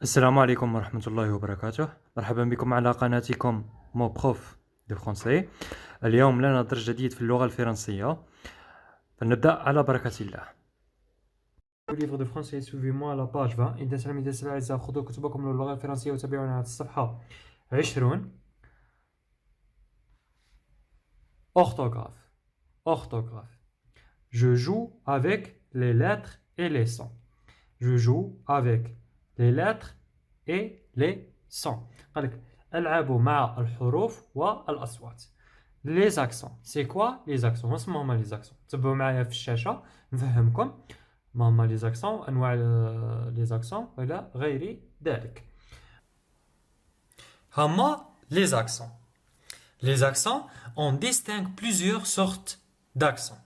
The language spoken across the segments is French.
السلام عليكم ورحمة الله وبركاته. مرحبا بكم على قناتكم مو بروف دو فرونسي. اليوم لنا درس جديد في اللغة الفرنسية، فلنبدأ على بركة الله. livre de français, suivez-moi à la page 20. إذا سلام الأعزاء خذوا كتبكم للغة الفرنسية وتابعونا على الصفحة 20. Orthographe. Orthographe. Je joue avec les lettres et les sons. Je joue avec les lettres et les sons. قالك ألعب مع الحروف والأصوات. Les accents. C'est quoi les accents؟ واسم هما les accents؟ تبعوا معايا في الشاشة نفهمكم ما هما les accents، أنواع les accents وإلى غير ذلك. هما les accents. Les accents, on distingue plusieurs sortes d'accents.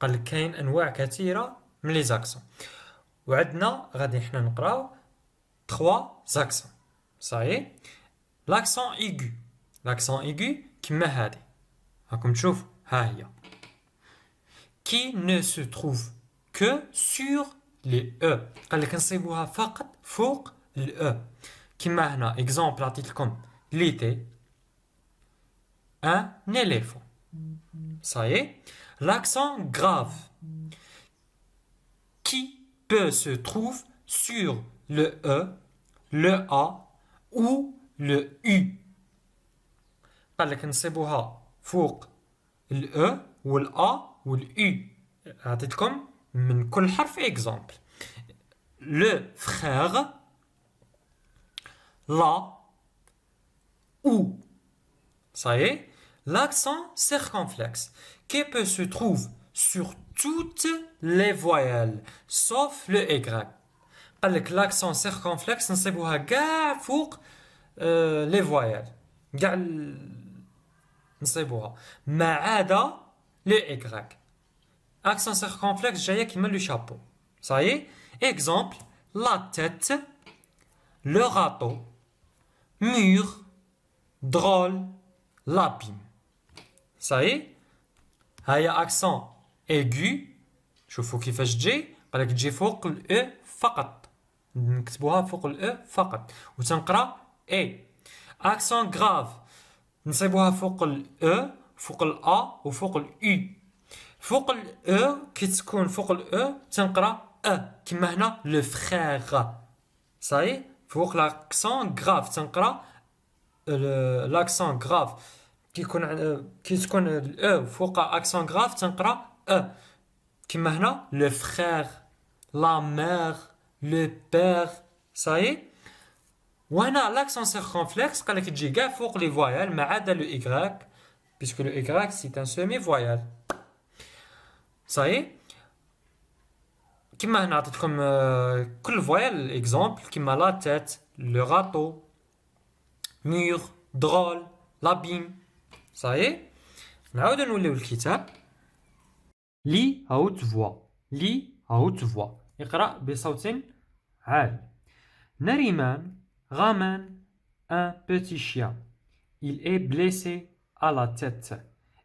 قالك كاين أنواع كثيرة من les accents. وعندنا غادي حنا نقراو 3 accents. Ça y est. L'accent aigu. L'accent aigu كما هادي. راكم تشوفوا ها هي. Qui ne se trouve que sur les E. قالك نصيبوها فقط فوق ال E. كما هنا exemple عطيت لكم l'été. Un éléphant. Ça y est. L'accent grave. Qui peut se trouve sur le E, le A ou le U. قال لك نصيبوها فوق ال E وال A وال U. عطيتكم من كل حرف exemple. Le frère, la ou. Ça y est. L'accent circonflexe qui peut se trouve sur toutes les voyelles sauf le Y. قال لك l'accent circonflexe نصيبوها كاع فوق les voyelles كاع نصيبوها ما عدا le Y. accent circonflexe جايه كيما لو شابو. Ça y est. Exemple, la tête, le râteau, mur, drôle, l'abîme. Ça y est. هاي accent aigu. شوفوا كيفاش تجي. قالك تجي فوق ال E فقط. نكتبوها فوق ال E فقط وتنقرا اي. accent grave نصيبوها فوق ال E فوق ال A وفوق ال U. فوق ال E كي تكون فوق ال E تنقرا E كما هنا le frère. صاي فوق l'accent grave تنقرا l'accent grave كي تكون ال E فوق accent grave تنقرا E كما هنا le frère, la mère, le père. Ça y est. وهنا l'accent circonflexe قال لك تجي كاع فوق les voyelles ما عدا le Y puisque le Y c'est un semi-voyelle. Ça y est. كما هنا عطيتكم كل voyelle exemple كما la tête, le râteau, mur, drôle, l'abîme. Ça y est. نعاود نوليو الكتاب. Lis à haute voix. Lis à haute voix. اقرأ بصوت عالي. Nariman ramène un petit chien. Il est blessé à la tête.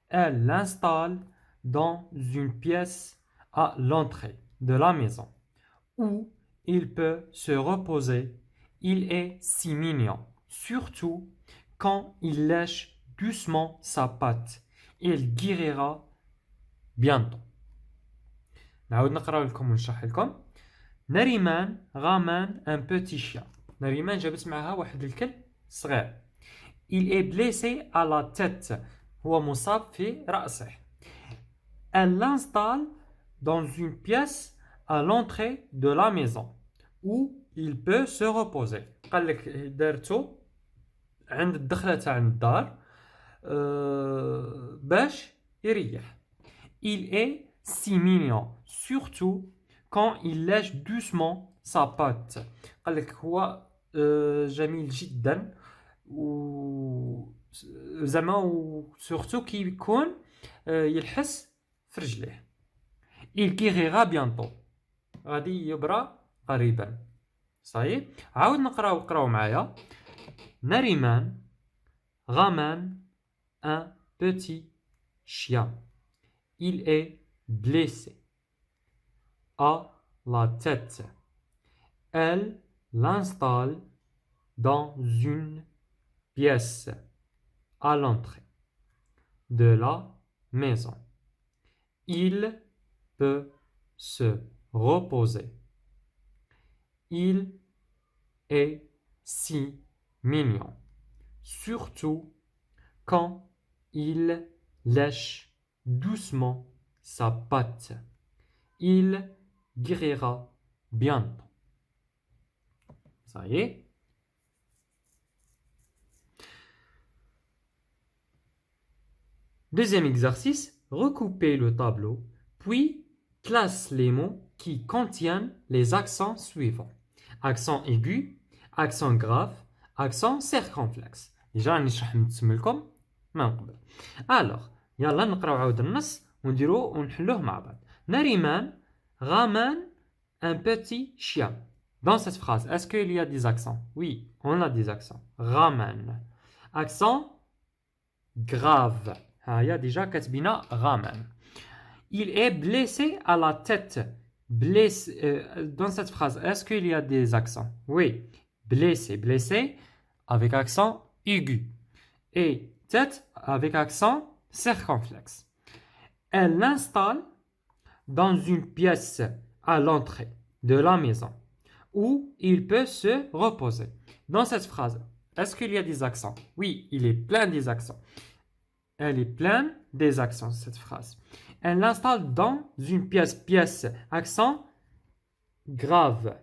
Elle l'installe dans une pièce à l'entrée de la maison où il peut se reposer. Il est si mignon, surtout quand il lèche doucement sa patte. Il guérira bientôt. نعاود نقرأ لكم ونشرح لكم. نريمان غامان ان بوتي شيان. نريمان جابت معها واحد الكلب صغير. Il est blessé à la tête. هو مصاب في رأسه. Elle l'installe dans une pièce à l'entrée de la maison où il peut se reposer. قال لك دارتو عند الدخلة تاع الدار باش يريح. Il est si mignon, surtout quand il lèche doucement sa patte. قال لك هو جميل جدا زعما وسورتو كي يكون يلحس في رجليه. Il guérira bientôt. غادي يبرى قريبا. صحيح. عاود نقراو معايا. نريمان ramène un petit chien. Il est blessé à la tête. Elle l'installe dans une pièce à l'entrée de la maison. Il peut se reposer. Il est si mignon, surtout quand il lèche doucement sa patte. Il guérira bientôt. Ça y est. Deuxième exercice, recoupez le tableau, puis classe les mots qui contiennent les accents suivants. Accent aigu, accent grave, accent circonflexe. Déjà, نشرح نتسمى لكم من قبل. Alors, يلا نقراو عاود النص ونديرو ونحلوه مع بعض. Nariman ramène un petit chien. Dans cette phrase, est-ce qu'il y a des accents? Oui, on a des accents. Ramène. Accent grave. Il y a déjà كاتبينا ramène. Il est blessé à la tête. Blessé, dans cette phrase, est-ce qu'il y a des accents? Oui. Blessé, blessé avec accent aigu. Et tête avec accent circonflexe. Elle l'installe dans une pièce à l'entrée de la maison où il peut se reposer. Dans cette phrase, est-ce qu'il y a des accents? Oui, il est plein des accents. Elle est pleine des accents, cette phrase. Elle l'installe dans une pièce, accent grave.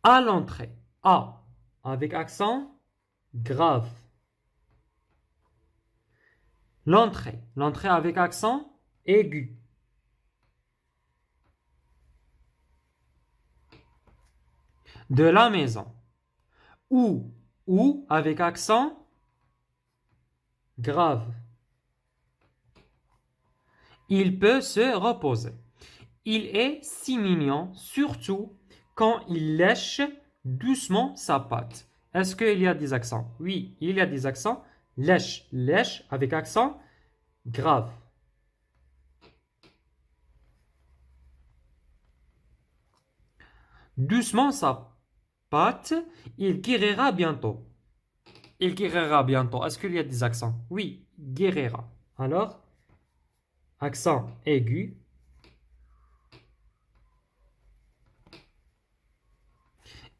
À l'entrée, A, avec accent grave. L'entrée avec accent aigu. De la maison. Ou avec accent grave. Il peut se reposer. Il est si mignon, surtout quand il lèche doucement sa patte. Est-ce qu'il y a des accents? Oui, il y a des accents. Lèche, lèche avec accent grave. Doucement sa patte, il guérira bientôt. Il guérira bientôt. Est-ce qu'il y a des accents? Oui, guérira. Alors, accent aigu.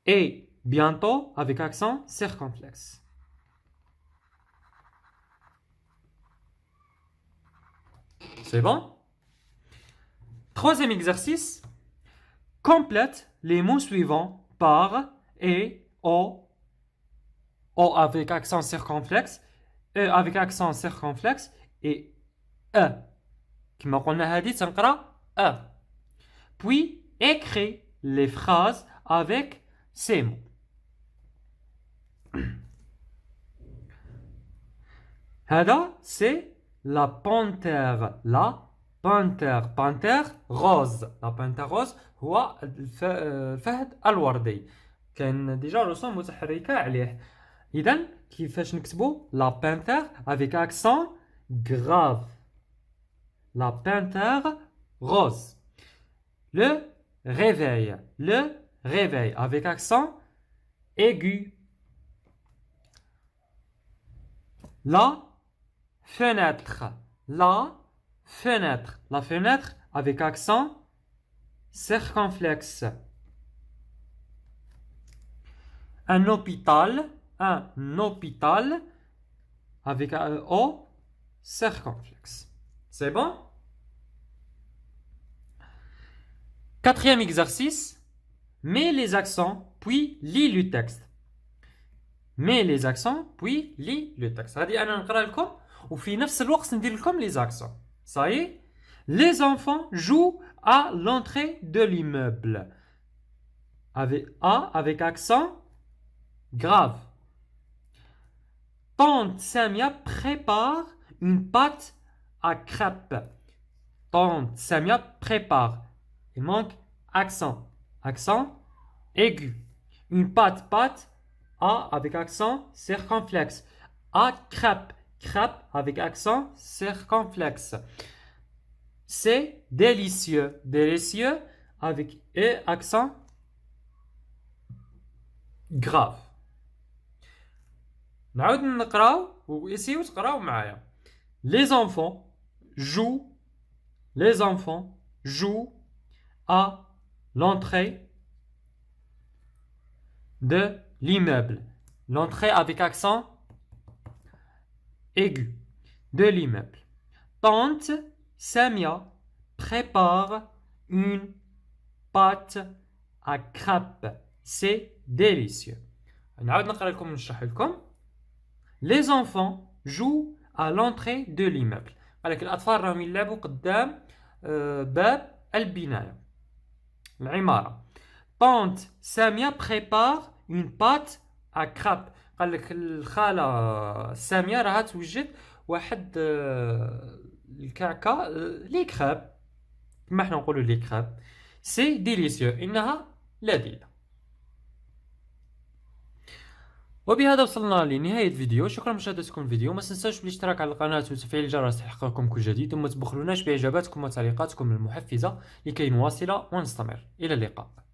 Et bientôt avec accent circonflexe. C'est bon? Troisième exercice. Complète les mots suivants par et, o avec accent circonflexe, e avec accent circonflexe et e. كما قلنا هذه تنقرا e. Puis écris les phrases avec ces mots. هذا c'est la panthère. La panthère. Panthère rose. La panthère rose هو الفهد الوردي. كان ديجا رسوم متحركة عليه. إذا كيفاش نكتبو la panthère avec accent grave. La panthère rose. Le réveil. Le réveil avec accent aigu. La fenêtre. La fenêtre. La fenêtre avec accent circonflexe. Un hôpital. Un hôpital avec un O circonflexe. C'est bon? Quatrième exercice. Mets les accents, puis lis le texte. Mets les accents, puis lis le texte. هذه أنا نقرأ لكم وفي نفس الوقت ندير لكم les accents. Ça y est? Les enfants jouent à l'entrée de l'immeuble. Avec accent grave. Tante Samia prépare une pâte à crêpes. Tante Samia prépare. Il manque accent. Accent aigu. Une pâte, A avec accent circonflexe. À crêpes. crêpe avec accent circonflexe. C'est délicieux. Délicieux avec E accent grave. نعاود نقراو واسيو تقراو معايا. Les enfants jouent à l'entrée de l'immeuble. L'entrée avec accent aigu de l'immeuble. Tante Samia prépare une pâte à crêpes. C'est délicieux. نعاود نقرا لكم ونشرح لكم. Les enfants jouent à l'entrée de l'immeuble. قالك الأطفال راهم يلعبوا قدام باب البناية العمارة. Tante Samia prépare une pâte à crêpes. قالك الخالة سامية راها توجد واحد الكعكة لي كريب كما احنا نقولوا لي كريب. سي ديليسيو إنها لذيذة. وبهذا وصلنا لنهاية الفيديو. شكرا لمشاهدتكم الفيديو. ما تنساوش بالاشتراك على القناة وتفعيل الجرس لتحقيقكم كل جديد، وما تبخلوناش بإعجاباتكم وتعليقاتكم المحفزة لكي نواصل ونستمر. إلى اللقاء.